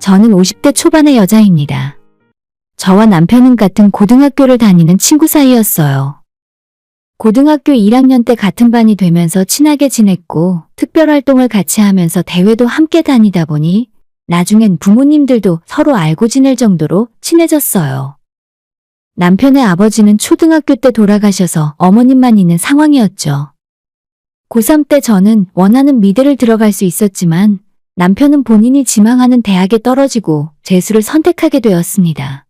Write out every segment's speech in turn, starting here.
저는 50대 초반의 여자입니다. 저와 남편은 같은 고등학교를 다니는 친구 사이였어요. 고등학교 1학년 때 같은 반이 되면서 친하게 지냈고 특별활동을 같이 하면서 대회도 함께 다니다 보니 나중엔 부모님들도 서로 알고 지낼 정도로 친해졌어요. 남편의 아버지는 초등학교 때 돌아가셔서 어머님만 있는 상황이었죠. 고3 때 저는 원하는 미대를 들어갈 수 있었지만 남편은 본인이 지망하는 대학에 떨어지고 재수를 선택하게 되었습니다.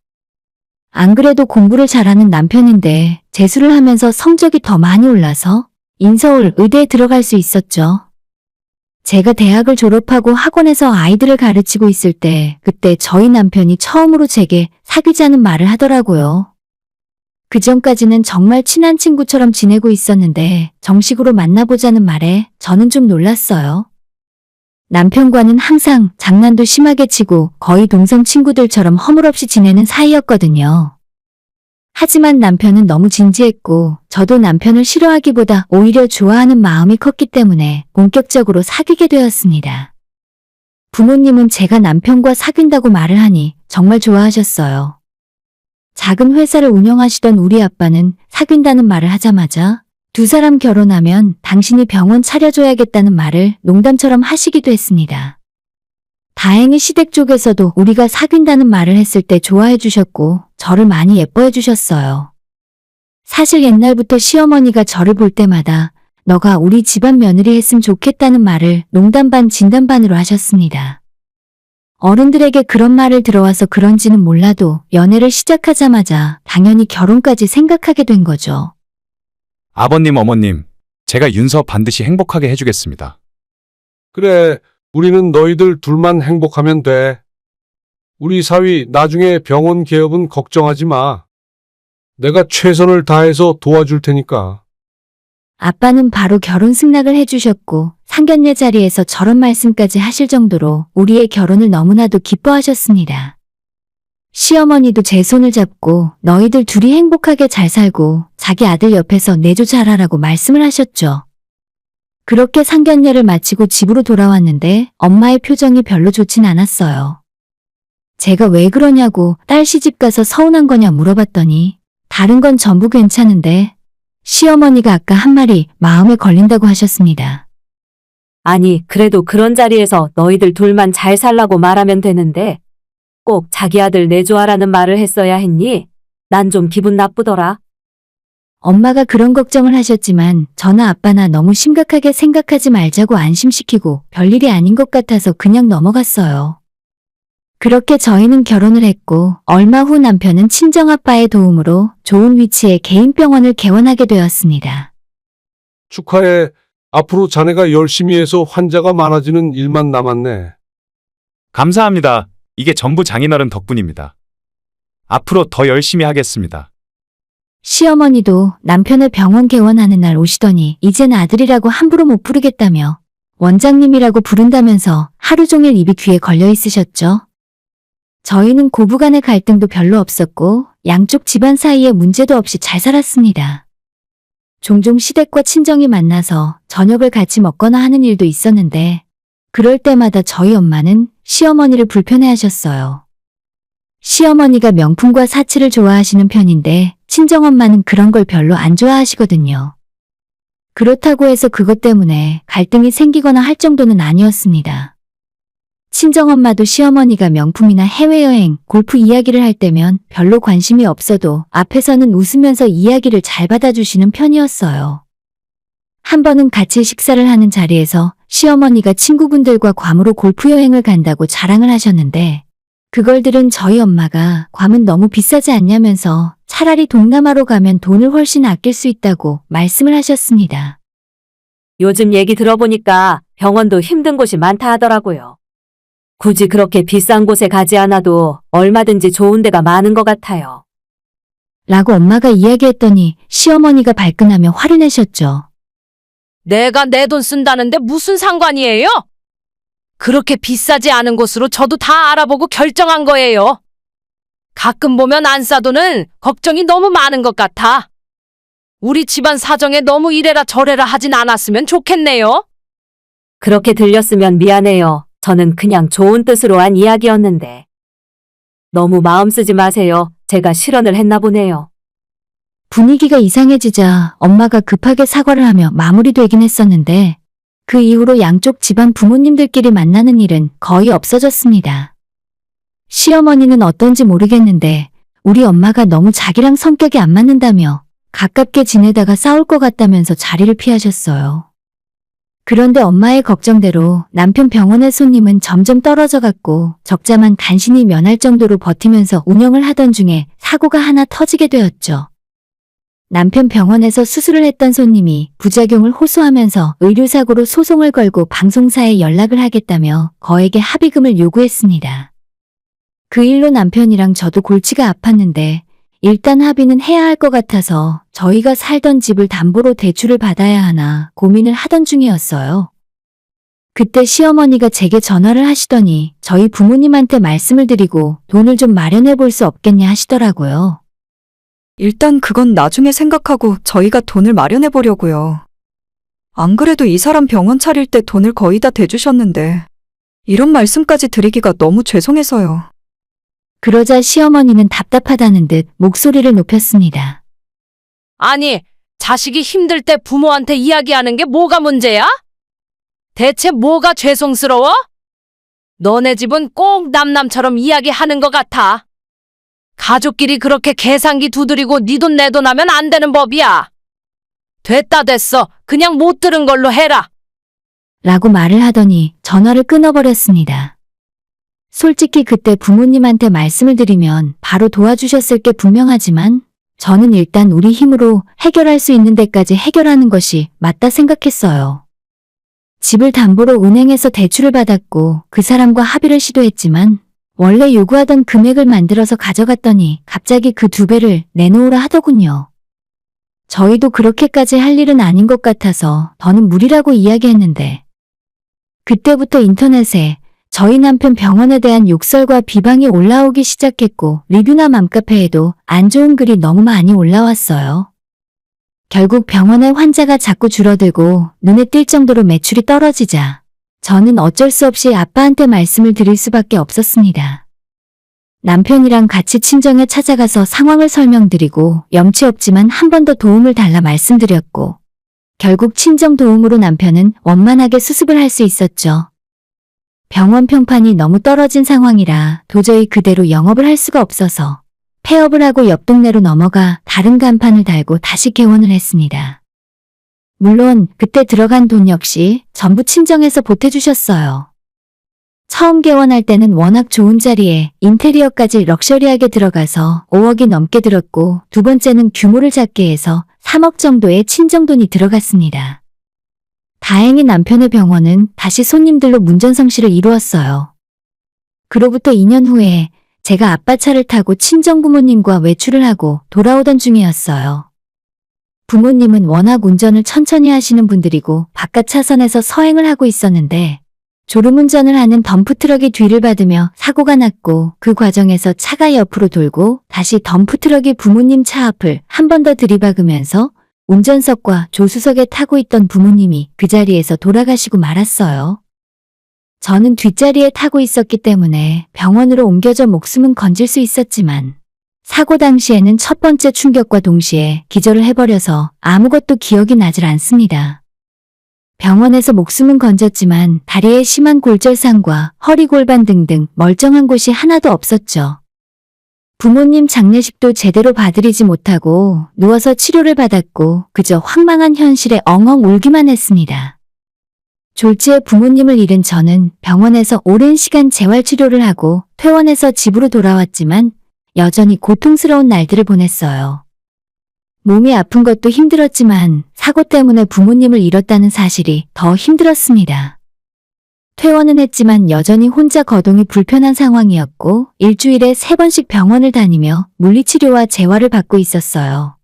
안 그래도 공부를 잘하는 남편인데 재수를 하면서 성적이 더 많이 올라서 인서울 의대에 들어갈 수 있었죠. 제가 대학을 졸업하고 학원에서 아이들을 가르치고 있을 때 그때 저희 남편이 처음으로 제게 사귀자는 말을 하더라고요. 그전까지는 정말 친한 친구처럼 지내고 있었는데 정식으로 만나보자는 말에 저는 좀 놀랐어요. 남편과는 항상 장난도 심하게 치고 거의 동성 친구들처럼 허물없이 지내는 사이였거든요. 하지만 남편은 너무 진지했고 저도 남편을 싫어하기보다 오히려 좋아하는 마음이 컸기 때문에 본격적으로 사귀게 되었습니다. 부모님은 제가 남편과 사귄다고 말을 하니 정말 좋아하셨어요. 작은 회사를 운영하시던 우리 아빠는 사귄다는 말을 하자마자 두 사람 결혼하면 당신이 병원 차려줘야겠다는 말을 농담처럼 하시기도 했습니다. 다행히 시댁 쪽에서도 우리가 사귄다는 말을 했을 때 좋아해 주셨고 저를 많이 예뻐해 주셨어요. 사실 옛날부터 시어머니가 저를 볼 때마다 너가 우리 집안 며느리 했으면 좋겠다는 말을 농담 반 진담 반으로 하셨습니다. 어른들에게 그런 말을 들어와서 그런지는 몰라도 연애를 시작하자마자 당연히 결혼까지 생각하게 된 거죠. 아버님, 어머님, 제가 윤서 반드시 행복하게 해주겠습니다. 그래, 우리는 너희들 둘만 행복하면 돼. 우리 사위 나중에 병원 개업은 걱정하지 마. 내가 최선을 다해서 도와줄 테니까. 아빠는 바로 결혼 승낙을 해주셨고 상견례 자리에서 저런 말씀까지 하실 정도로 우리의 결혼을 너무나도 기뻐하셨습니다. 시어머니도 제 손을 잡고 너희들 둘이 행복하게 잘 살고 자기 아들 옆에서 내조 잘하라고 말씀을 하셨죠. 그렇게 상견례를 마치고 집으로 돌아왔는데 엄마의 표정이 별로 좋진 않았어요. 제가 왜 그러냐고 딸 시집 가서 서운한 거냐 물어봤더니 다른 건 전부 괜찮은데 시어머니가 아까 한 말이 마음에 걸린다고 하셨습니다. 아니, 그래도 그런 자리에서 너희들 둘만 잘 살라고 말하면 되는데 꼭 자기 아들 내조하라는 말을 했어야 했니? 난 좀 기분 나쁘더라. 엄마가 그런 걱정을 하셨지만 저나 아빠나 너무 심각하게 생각하지 말자고 안심시키고 별일이 아닌 것 같아서 그냥 넘어갔어요. 그렇게 저희는 결혼을 했고 얼마 후 남편은 친정아빠의 도움으로 좋은 위치에 개인 병원을 개원하게 되었습니다. 축하해. 앞으로 자네가 열심히 해서 환자가 많아지는 일만 남았네. 감사합니다. 이게 전부 장인어른 덕분입니다. 앞으로 더 열심히 하겠습니다. 시어머니도 남편을 병원 개원하는 날 오시더니 이젠 아들이라고 함부로 못 부르겠다며 원장님이라고 부른다면서 하루 종일 입이 귀에 걸려 있으셨죠. 저희는 고부간의 갈등도 별로 없었고 양쪽 집안 사이에 문제도 없이 잘 살았습니다. 종종 시댁과 친정이 만나서 저녁을 같이 먹거나 하는 일도 있었는데 그럴 때마다 저희 엄마는 시어머니를 불편해하셨어요. 시어머니가 명품과 사치를 좋아하시는 편인데 친정엄마는 그런 걸 별로 안 좋아하시거든요. 그렇다고 해서 그것 때문에 갈등이 생기거나 할 정도는 아니었습니다. 친정엄마도 시어머니가 명품이나 해외여행, 골프 이야기를 할 때면 별로 관심이 없어도 앞에서는 웃으면서 이야기를 잘 받아주시는 편이었어요. 한 번은 같이 식사를 하는 자리에서 시어머니가 친구분들과 괌으로 골프 여행을 간다고 자랑을 하셨는데 그걸 들은 저희 엄마가 괌은 너무 비싸지 않냐면서 차라리 동남아로 가면 돈을 훨씬 아낄 수 있다고 말씀을 하셨습니다. 요즘 얘기 들어보니까 병원도 힘든 곳이 많다 하더라고요. 굳이 그렇게 비싼 곳에 가지 않아도 얼마든지 좋은 데가 많은 것 같아요. 라고 엄마가 이야기했더니 시어머니가 발끈하며 화를 내셨죠. 내가 내 돈 쓴다는데 무슨 상관이에요? 그렇게 비싸지 않은 곳으로 저도 다 알아보고 결정한 거예요. 가끔 보면 안 싸도는 걱정이 너무 많은 것 같아. 우리 집안 사정에 너무 이래라 저래라 하진 않았으면 좋겠네요. 그렇게 들렸으면 미안해요. 저는 그냥 좋은 뜻으로 한 이야기였는데. 너무 마음 쓰지 마세요. 제가 실언을 했나 보네요. 분위기가 이상해지자 엄마가 급하게 사과를 하며 마무리되긴 했었는데 그 이후로 양쪽 집안 부모님들끼리 만나는 일은 거의 없어졌습니다. 시어머니는 어떤지 모르겠는데 우리 엄마가 너무 자기랑 성격이 안 맞는다며 가깝게 지내다가 싸울 것 같다면서 자리를 피하셨어요. 그런데 엄마의 걱정대로 남편 병원의 손님은 점점 떨어져갔고 적자만 간신히 면할 정도로 버티면서 운영을 하던 중에 사고가 하나 터지게 되었죠. 남편 병원에서 수술을 했던 손님이 부작용을 호소하면서 의료사고로 소송을 걸고 방송사에 연락을 하겠다며 거액의 합의금을 요구했습니다. 그 일로 남편이랑 저도 골치가 아팠는데 일단 합의는 해야 할 것 같아서 저희가 살던 집을 담보로 대출을 받아야 하나 고민을 하던 중이었어요. 그때 시어머니가 제게 전화를 하시더니 저희 부모님한테 말씀을 드리고 돈을 좀 마련해 볼 수 없겠냐 하시더라고요. 일단 그건 나중에 생각하고 저희가 돈을 마련해 보려고요. 안 그래도 이 사람 병원 차릴 때 돈을 거의 다 대주셨는데 이런 말씀까지 드리기가 너무 죄송해서요. 그러자 시어머니는 답답하다는 듯 목소리를 높였습니다. 아니, 자식이 힘들 때 부모한테 이야기하는 게 뭐가 문제야? 대체 뭐가 죄송스러워? 너네 집은 꼭 남남처럼 이야기하는 것 같아. 가족끼리 그렇게 계산기 두드리고 네 돈 내 돈 하면 안 되는 법이야. 됐다 됐어. 그냥 못 들은 걸로 해라. 라고 말을 하더니 전화를 끊어버렸습니다. 솔직히 그때 부모님한테 말씀을 드리면 바로 도와주셨을 게 분명하지만 저는 일단 우리 힘으로 해결할 수 있는 데까지 해결하는 것이 맞다 생각했어요. 집을 담보로 은행에서 대출을 받았고 그 사람과 합의를 시도했지만 원래 요구하던 금액을 만들어서 가져갔더니 갑자기 그 2배를 내놓으라 하더군요. 저희도 그렇게까지 할 일은 아닌 것 같아서 더는 무리라고 이야기했는데 그때부터 인터넷에 저희 남편 병원에 대한 욕설과 비방이 올라오기 시작했고 리뷰나 맘카페에도 안 좋은 글이 너무 많이 올라왔어요. 결국 병원의 환자가 자꾸 줄어들고 눈에 띌 정도로 매출이 떨어지자 저는 어쩔 수 없이 아빠한테 말씀을 드릴 수밖에 없었습니다. 남편이랑 같이 친정에 찾아가서 상황을 설명드리고 염치 없지만 한 번 더 도움을 달라 말씀드렸고 결국 친정 도움으로 남편은 원만하게 수습을 할 수 있었죠. 병원 평판이 너무 떨어진 상황이라 도저히 그대로 영업을 할 수가 없어서 폐업을 하고 옆 동네로 넘어가 다른 간판을 달고 다시 개원을 했습니다. 물론 그때 들어간 돈 역시 전부 친정에서 보태주셨어요. 처음 개원할 때는 워낙 좋은 자리에 인테리어까지 럭셔리하게 들어가서 5억이 넘게 들었고 두 번째는 규모를 작게 해서 3억 정도의 친정돈이 들어갔습니다. 다행히 남편의 병원은 다시 손님들로 문전성시를 이루었어요. 그로부터 2년 후에 제가 아빠 차를 타고 친정부모님과 외출을 하고 돌아오던 중이었어요. 부모님은 워낙 운전을 천천히 하시는 분들이고 바깥 차선에서 서행을 하고 있었는데 졸음운전을 하는 덤프트럭이 뒤를 받으며 사고가 났고 그 과정에서 차가 옆으로 돌고 다시 덤프트럭이 부모님 차 앞을 한 번 더 들이박으면서 운전석과 조수석에 타고 있던 부모님이 그 자리에서 돌아가시고 말았어요. 저는 뒷자리에 타고 있었기 때문에 병원으로 옮겨져 목숨은 건질 수 있었지만 사고 당시에는 첫 번째 충격과 동시에 기절을 해버려서 아무것도 기억이 나질 않습니다. 병원에서 목숨은 건졌지만 다리에 심한 골절상과 허리 골반 등등 멀쩡한 곳이 하나도 없었죠. 부모님 장례식도 제대로 봐드리지 못하고 누워서 치료를 받았고 그저 황망한 현실에 엉엉 울기만 했습니다. 졸지에 부모님을 잃은 저는 병원에서 오랜 시간 재활치료를 하고 퇴원해서 집으로 돌아왔지만 여전히 고통스러운 날들을 보냈어요. 몸이 아픈 것도 힘들었지만 사고 때문에 부모님을 잃었다는 사실이 더 힘들었습니다. 퇴원은 했지만 여전히 혼자 거동이 불편한 상황이었고 일주일에 3번씩 병원을 다니며 물리치료와 재활을 받고 있었어요.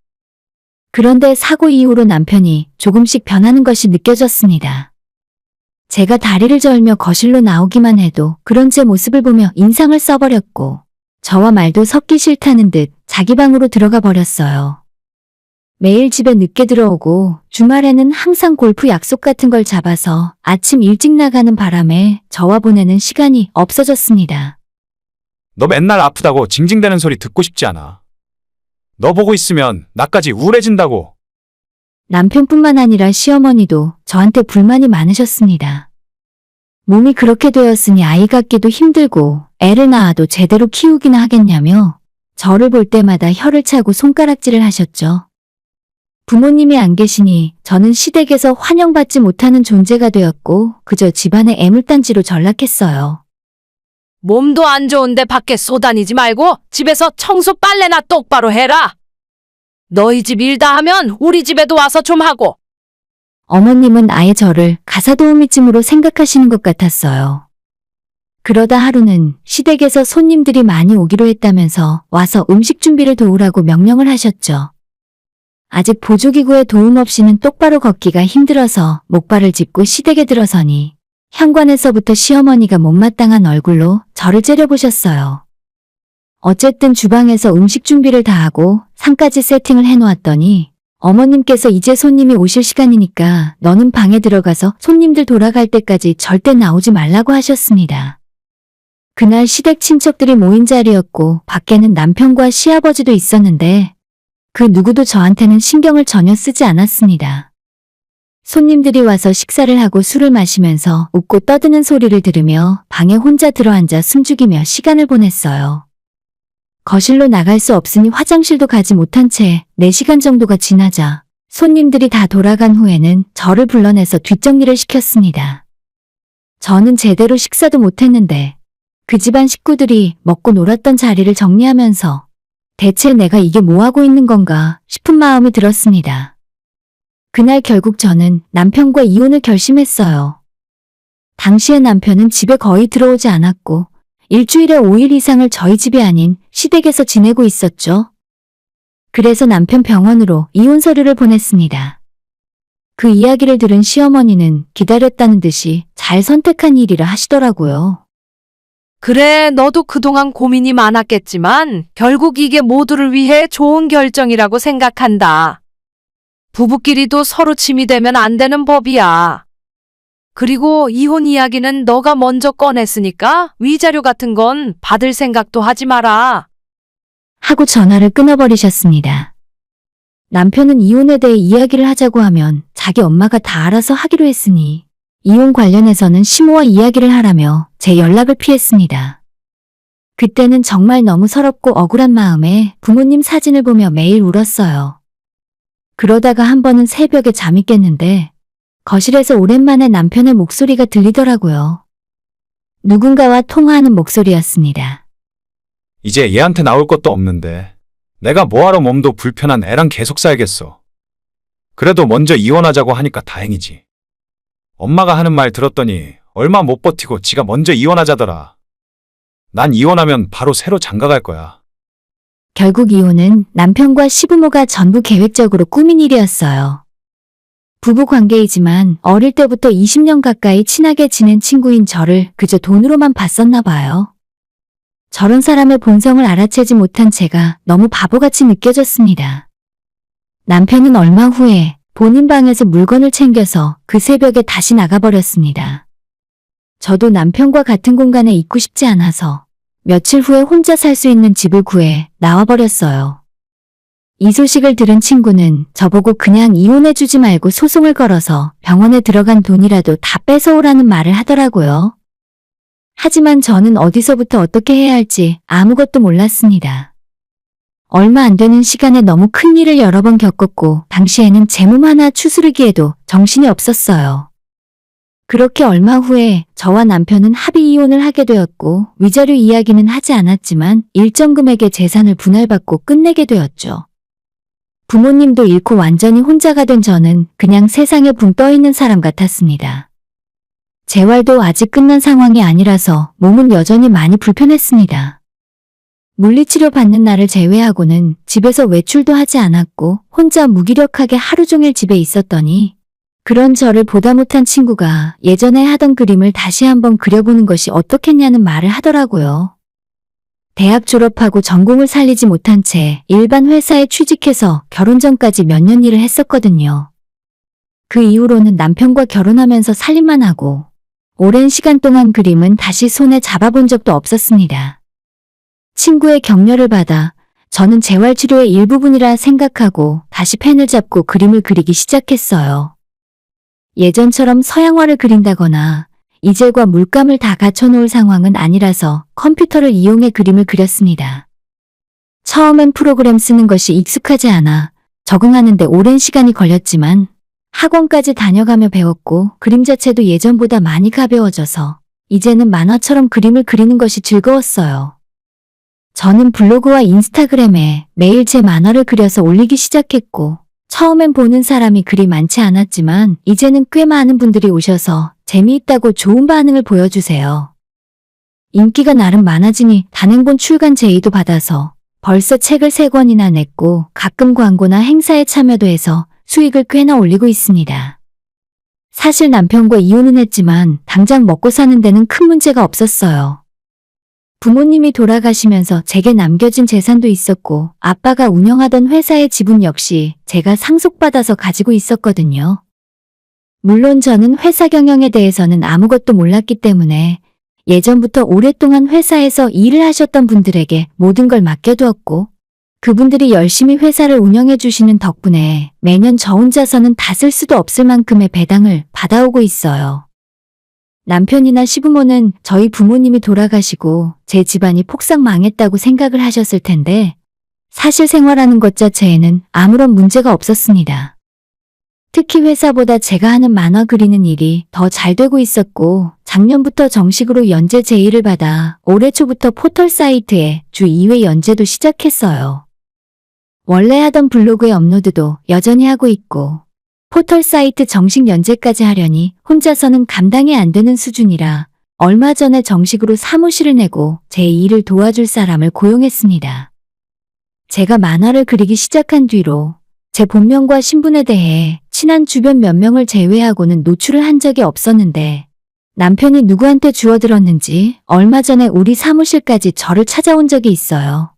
그런데 사고 이후로 남편이 조금씩 변하는 것이 느껴졌습니다. 제가 다리를 저으며 거실로 나오기만 해도 그런 제 모습을 보며 인상을 써버렸고 저와 말도 섞기 싫다는 듯 자기 방으로 들어가 버렸어요. 매일 집에 늦게 들어오고 주말에는 항상 골프 약속 같은 걸 잡아서 아침 일찍 나가는 바람에 저와 보내는 시간이 없어졌습니다. 너 맨날 아프다고 징징대는 소리 듣고 싶지 않아. 너 보고 있으면 나까지 우울해진다고. 남편뿐만 아니라 시어머니도 저한테 불만이 많으셨습니다. 몸이 그렇게 되었으니 아이 갖기도 힘들고 애를 낳아도 제대로 키우기나 하겠냐며 저를 볼 때마다 혀를 차고 손가락질을 하셨죠. 부모님이 안 계시니 저는 시댁에서 환영받지 못하는 존재가 되었고 그저 집안의 애물단지로 전락했어요. 몸도 안 좋은데 밖에 쏘다니지 말고 집에서 청소 빨래나 똑바로 해라. 너희 집 일 다 하면 우리 집에도 와서 좀 하고. 어머님은 아예 저를 가사도우미쯤으로 생각하시는 것 같았어요. 그러다 하루는 시댁에서 손님들이 많이 오기로 했다면서 와서 음식 준비를 도우라고 명령을 하셨죠. 아직 보조기구의 도움 없이는 똑바로 걷기가 힘들어서 목발을 짚고 시댁에 들어서니 현관에서부터 시어머니가 못마땅한 얼굴로 저를 째려보셨어요. 어쨌든 주방에서 음식 준비를 다 하고 상까지 세팅을 해놓았더니 어머님께서 이제 손님이 오실 시간이니까 너는 방에 들어가서 손님들 돌아갈 때까지 절대 나오지 말라고 하셨습니다. 그날 시댁 친척들이 모인 자리였고 밖에는 남편과 시아버지도 있었는데 그 누구도 저한테는 신경을 전혀 쓰지 않았습니다. 손님들이 와서 식사를 하고 술을 마시면서 웃고 떠드는 소리를 들으며 방에 혼자 들어앉아 숨죽이며 시간을 보냈어요. 거실로 나갈 수 없으니 화장실도 가지 못한 채 4시간 정도가 지나자 손님들이 다 돌아간 후에는 저를 불러내서 뒷정리를 시켰습니다. 저는 제대로 식사도 못했는데 그 집안 식구들이 먹고 놀았던 자리를 정리하면서 대체 내가 이게 뭐하고 있는 건가 싶은 마음이 들었습니다. 그날 결국 저는 남편과 이혼을 결심했어요. 당시에 남편은 집에 거의 들어오지 않았고 일주일에 5일 이상을 저희 집이 아닌 시댁에서 지내고 있었죠. 그래서 남편 병원으로 이혼 서류를 보냈습니다. 그 이야기를 들은 시어머니는 기다렸다는 듯이 잘 선택한 일이라 하시더라고요. 그래, 너도 그동안 고민이 많았겠지만 결국 이게 모두를 위해 좋은 결정이라고 생각한다. 부부끼리도 서로 침이 되면 안 되는 법이야. 그리고 이혼 이야기는 너가 먼저 꺼냈으니까 위자료 같은 건 받을 생각도 하지 마라. 하고 전화를 끊어버리셨습니다. 남편은 이혼에 대해 이야기를 하자고 하면 자기 엄마가 다 알아서 하기로 했으니 이혼 관련해서는 시모와 이야기를 하라며 제 연락을 피했습니다. 그때는 정말 너무 서럽고 억울한 마음에 부모님 사진을 보며 매일 울었어요. 그러다가 한 번은 새벽에 잠이 깼는데 거실에서 오랜만에 남편의 목소리가 들리더라고요. 누군가와 통화하는 목소리였습니다. 이제 얘한테 나올 것도 없는데 내가 뭐하러 몸도 불편한 애랑 계속 살겠어. 그래도 먼저 이혼하자고 하니까 다행이지. 엄마가 하는 말 들었더니 얼마 못 버티고 지가 먼저 이혼하자더라. 난 이혼하면 바로 새로 장가갈 거야. 결국 이혼은 남편과 시부모가 전부 계획적으로 꾸민 일이었어요. 부부 관계이지만 어릴 때부터 20년 가까이 친하게 지낸 친구인 저를 그저 돈으로만 봤었나 봐요. 저런 사람의 본성을 알아채지 못한 제가 너무 바보같이 느껴졌습니다. 남편은 얼마 후에 본인 방에서 물건을 챙겨서 그 새벽에 다시 나가버렸습니다. 저도 남편과 같은 공간에 있고 싶지 않아서 며칠 후에 혼자 살 수 있는 집을 구해 나와버렸어요. 이 소식을 들은 친구는 저보고 그냥 이혼해주지 말고 소송을 걸어서 병원에 들어간 돈이라도 다 뺏어오라는 말을 하더라고요. 하지만 저는 어디서부터 어떻게 해야 할지 아무것도 몰랐습니다. 얼마 안 되는 시간에 너무 큰 일을 여러 번 겪었고 당시에는 제 몸 하나 추스르기에도 정신이 없었어요. 그렇게 얼마 후에 저와 남편은 합의 이혼을 하게 되었고 위자료 이야기는 하지 않았지만 일정 금액의 재산을 분할받고 끝내게 되었죠. 부모님도 잃고 완전히 혼자가 된 저는 그냥 세상에 붕 떠있는 사람 같았습니다. 재활도 아직 끝난 상황이 아니라서 몸은 여전히 많이 불편했습니다. 물리치료 받는 날을 제외하고는 집에서 외출도 하지 않았고 혼자 무기력하게 하루 종일 집에 있었더니 그런 저를 보다 못한 친구가 예전에 하던 그림을 다시 한번 그려보는 것이 어떻겠냐는 말을 하더라고요. 대학 졸업하고 전공을 살리지 못한 채 일반 회사에 취직해서 결혼 전까지 몇 년 일을 했었거든요. 그 이후로는 남편과 결혼하면서 살림만 하고 오랜 시간 동안 그림은 다시 손에 잡아본 적도 없었습니다. 친구의 격려를 받아 저는 재활치료의 일부분이라 생각하고 다시 펜을 잡고 그림을 그리기 시작했어요. 예전처럼 서양화를 그린다거나 이젤과 물감을 다 갖춰놓을 상황은 아니라서 컴퓨터를 이용해 그림을 그렸습니다. 처음엔 프로그램 쓰는 것이 익숙하지 않아 적응하는데 오랜 시간이 걸렸지만 학원까지 다녀가며 배웠고 그림 자체도 예전보다 많이 가벼워져서 이제는 만화처럼 그림을 그리는 것이 즐거웠어요. 저는 블로그와 인스타그램에 매일 제 만화를 그려서 올리기 시작했고 처음엔 보는 사람이 그리 많지 않았지만 이제는 꽤 많은 분들이 오셔서 재미있다고 좋은 반응을 보여주세요. 인기가 나름 많아지니 단행본 출간 제의도 받아서 벌써 책을 3권이나 냈고 가끔 광고나 행사에 참여도 해서 수익을 꽤나 올리고 있습니다. 사실 남편과 이혼은 했지만 당장 먹고 사는 데는 큰 문제가 없었어요. 부모님이 돌아가시면서 제게 남겨진 재산도 있었고 아빠가 운영하던 회사의 지분 역시 제가 상속받아서 가지고 있었거든요. 물론 저는 회사 경영에 대해서는 아무것도 몰랐기 때문에 예전부터 오랫동안 회사에서 일을 하셨던 분들에게 모든 걸 맡겨두었고 그분들이 열심히 회사를 운영해 주시는 덕분에 매년 저 혼자서는 다 쓸 수도 없을 만큼의 배당을 받아오고 있어요. 남편이나 시부모는 저희 부모님이 돌아가시고 제 집안이 폭삭 망했다고 생각을 하셨을 텐데 사실 생활하는 것 자체에는 아무런 문제가 없었습니다. 특히 회사보다 제가 하는 만화 그리는 일이 더 잘 되고 있었고 작년부터 정식으로 연재 제의를 받아 올해 초부터 포털 사이트에 주 2회 연재도 시작했어요. 원래 하던 블로그의 업로드도 여전히 하고 있고 포털 사이트 정식 연재까지 하려니 혼자서는 감당이 안 되는 수준이라 얼마 전에 정식으로 사무실을 내고 제 일을 도와줄 사람을 고용했습니다. 제가 만화를 그리기 시작한 뒤로 제 본명과 신분에 대해 친한 주변 몇 명을 제외하고는 노출을 한 적이 없었는데 남편이 누구한테 주워들었는지 얼마 전에 우리 사무실까지 저를 찾아온 적이 있어요.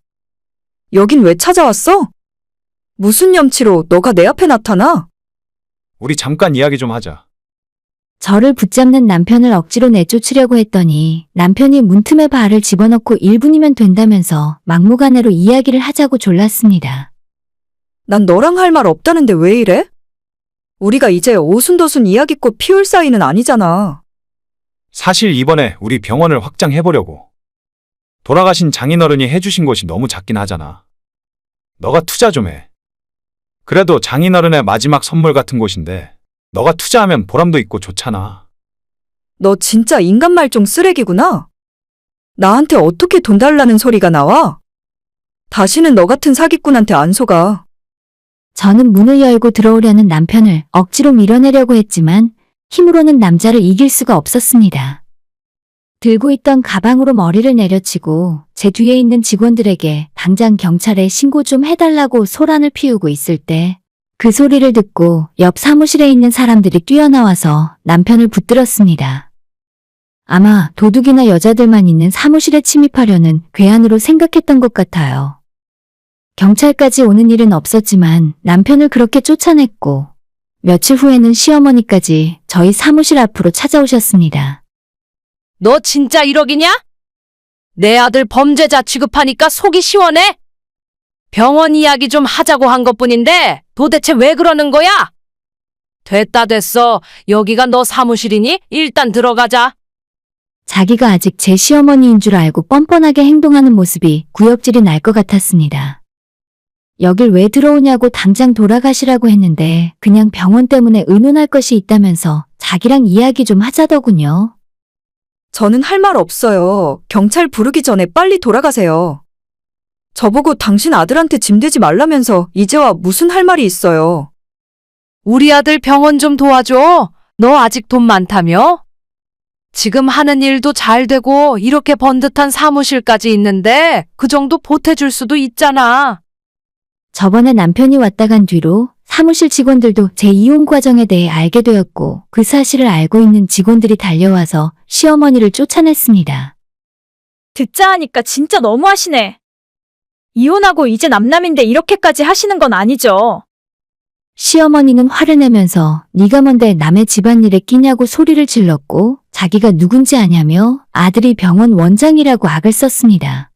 여긴 왜 찾아왔어? 무슨 염치로 너가 내 앞에 나타나? 우리 잠깐 이야기 좀 하자. 저를 붙잡는 남편을 억지로 내쫓으려고 했더니 남편이 문틈에 발을 집어넣고 1분이면 된다면서 막무가내로 이야기를 하자고 졸랐습니다. 난 너랑 할 말 없다는데 왜 이래? 우리가 이제 오순도순 이야기꽃 피울 사이는 아니잖아. 사실 이번에 우리 병원을 확장해보려고. 돌아가신 장인어른이 해주신 것이 너무 작긴 하잖아. 너가 투자 좀 해. 그래도 장인어른의 마지막 선물 같은 곳인데 너가 투자하면 보람도 있고 좋잖아. 너 진짜 인간 말종 쓰레기구나. 나한테 어떻게 돈 달라는 소리가 나와? 다시는 너 같은 사기꾼한테 안 속아. 저는 문을 열고 들어오려는 남편을 억지로 밀어내려고 했지만 힘으로는 남자를 이길 수가 없었습니다. 들고 있던 가방으로 머리를 내려치고 제 뒤에 있는 직원들에게 당장 경찰에 신고 좀 해달라고 소란을 피우고 있을 때 그 소리를 듣고 옆 사무실에 있는 사람들이 뛰어나와서 남편을 붙들었습니다. 아마 도둑이나 여자들만 있는 사무실에 침입하려는 괴한으로 생각했던 것 같아요. 경찰까지 오는 일은 없었지만 남편을 그렇게 쫓아냈고 며칠 후에는 시어머니까지 저희 사무실 앞으로 찾아오셨습니다. 너 진짜 1억이냐? 내 아들 범죄자 취급하니까 속이 시원해? 병원 이야기 좀 하자고 한 것뿐인데 도대체 왜 그러는 거야? 됐다 됐어. 여기가 너 사무실이니? 일단 들어가자. 자기가 아직 제 시어머니인 줄 알고 뻔뻔하게 행동하는 모습이 구역질이 날 것 같았습니다. 여길 왜 들어오냐고 당장 돌아가시라고 했는데 그냥 병원 때문에 의논할 것이 있다면서 자기랑 이야기 좀 하자더군요. 저는 할 말 없어요. 경찰 부르기 전에 빨리 돌아가세요. 저보고 당신 아들한테 짐대지 말라면서 이제와 무슨 할 말이 있어요. 우리 아들 병원 좀 도와줘. 너 아직 돈 많다며? 지금 하는 일도 잘 되고 이렇게 번듯한 사무실까지 있는데 그 정도 보태줄 수도 있잖아. 저번에 남편이 왔다 간 뒤로 사무실 직원들도 제 이혼 과정에 대해 알게 되었고 그 사실을 알고 있는 직원들이 달려와서 시어머니를 쫓아냈습니다. 듣자 하니까 진짜 너무하시네. 이혼하고 이제 남남인데 이렇게까지 하시는 건 아니죠. 시어머니는 화를 내면서 네가 뭔데 남의 집안일에 끼냐고 소리를 질렀고 자기가 누군지 아냐며 아들이 병원 원장이라고 악을 썼습니다.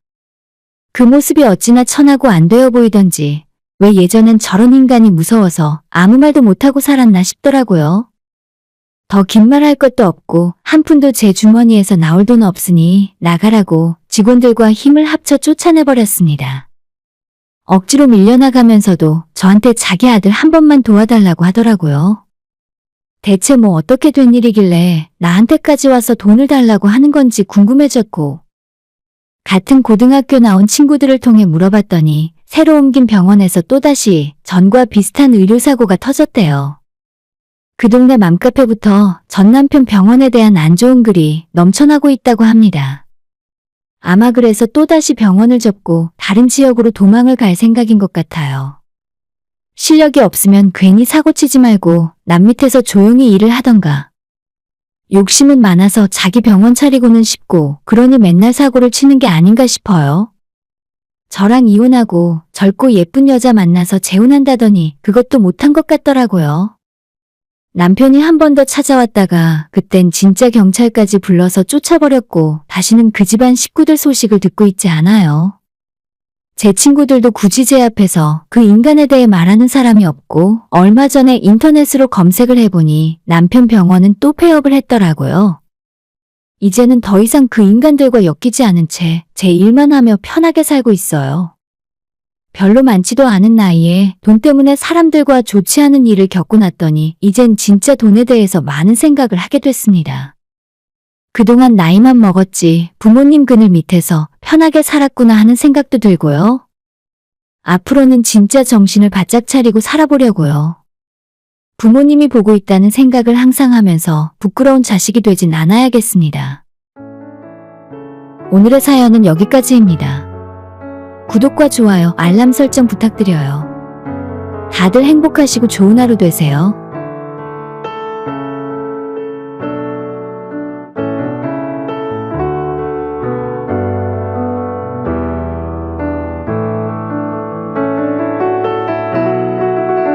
그 모습이 어찌나 천하고 안 되어 보이던지 왜 예전엔 저런 인간이 무서워서 아무 말도 못하고 살았나 싶더라고요. 더 긴 말 할 것도 없고 한 푼도 제 주머니에서 나올 돈 없으니 나가라고 직원들과 힘을 합쳐 쫓아내버렸습니다. 억지로 밀려나가면서도 저한테 자기 아들 한 번만 도와달라고 하더라고요. 대체 뭐 어떻게 된 일이길래 나한테까지 와서 돈을 달라고 하는 건지 궁금해졌고 같은 고등학교 나온 친구들을 통해 물어봤더니 새로 옮긴 병원에서 또다시 전과 비슷한 의료사고가 터졌대요. 그 동네 맘카페부터 전 남편 병원에 대한 안 좋은 글이 넘쳐나고 있다고 합니다. 아마 그래서 또다시 병원을 접고 다른 지역으로 도망을 갈 생각인 것 같아요. 실력이 없으면 괜히 사고치지 말고 남 밑에서 조용히 일을 하던가. 욕심은 많아서 자기 병원 차리고는 싶고 그러니 맨날 사고를 치는 게 아닌가 싶어요. 저랑 이혼하고 젊고 예쁜 여자 만나서 재혼한다더니 그것도 못한 것 같더라고요. 남편이 한 번 더 찾아왔다가 그땐 진짜 경찰까지 불러서 쫓아버렸고 다시는 그 집안 식구들 소식을 듣고 있지 않아요. 제 친구들도 굳이 제 앞에서 그 인간에 대해 말하는 사람이 없고 얼마 전에 인터넷으로 검색을 해보니 남편 병원은 또 폐업을 했더라고요. 이제는 더 이상 그 인간들과 엮이지 않은 채 제 일만 하며 편하게 살고 있어요. 별로 많지도 않은 나이에 돈 때문에 사람들과 좋지 않은 일을 겪고 났더니 이젠 진짜 돈에 대해서 많은 생각을 하게 됐습니다. 그동안 나이만 먹었지 부모님 그늘 밑에서 편하게 살았구나 하는 생각도 들고요. 앞으로는 진짜 정신을 바짝 차리고 살아보려고요. 부모님이 보고 있다는 생각을 항상 하면서 부끄러운 자식이 되진 않아야겠습니다. 오늘의 사연은 여기까지입니다. 구독과 좋아요, 알람 설정 부탁드려요. 다들 행복하시고 좋은 하루 되세요.